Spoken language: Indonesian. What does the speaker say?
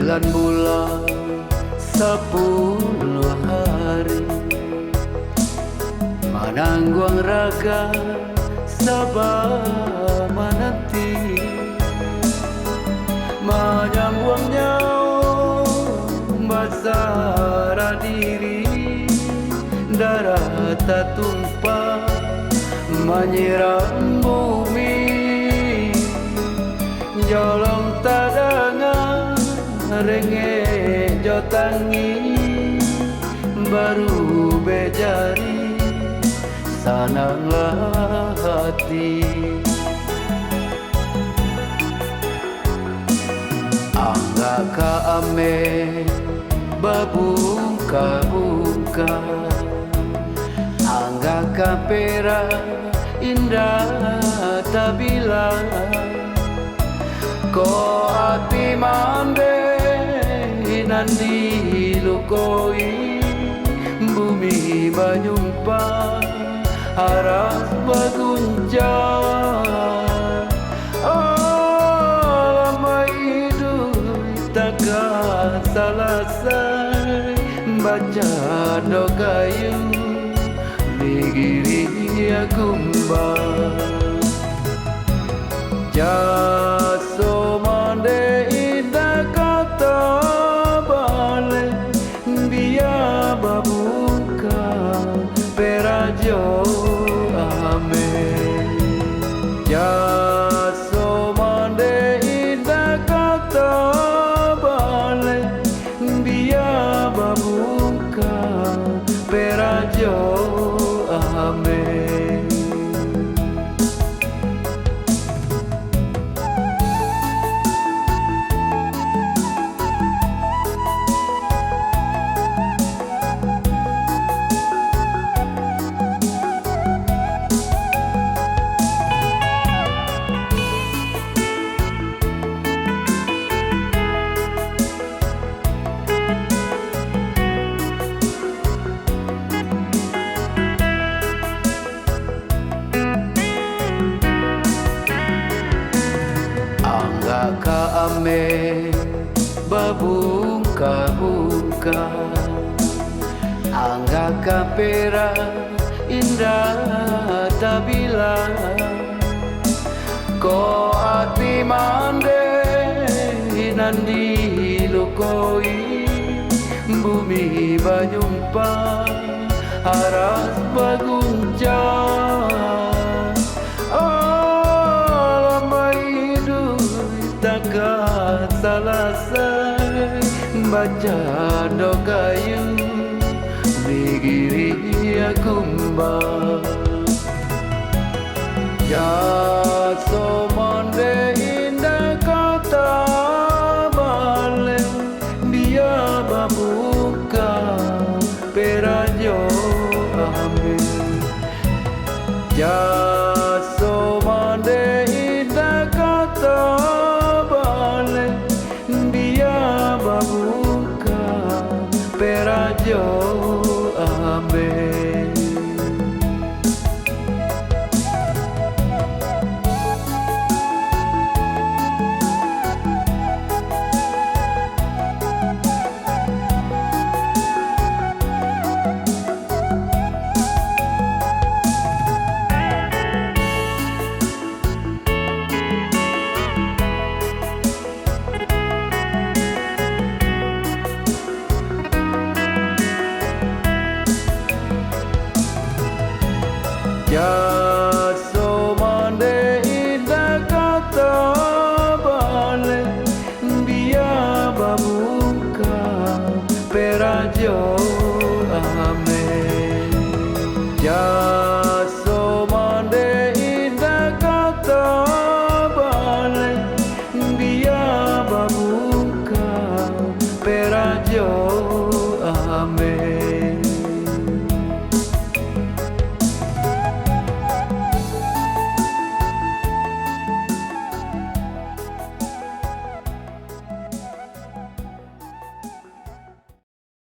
bulan 10 hari menangguang raga sabar menanti menyambung nyawa basara diri darah tak tumpah menyiram bumi jolong tak dengar renge jotangi baru bejari sananglah hati angga ka ame babuka-buka angga ka pera indah tak bilang ko hati mande nandi lukoi bumi menyumpah haras berguncang lama hidup takkan selesai baca dogayu digiri kumbang jaso mande indah kata balik biar babuka perajo ame jaso mande indah kata balik biar babuka perajo ame ka ame babuka-buka angga ka pera indah tak bilang ko hati mande nandi lukoi bumi menyumpah haras berguncang takkan selesai baca dogayu digiri kumbang jaso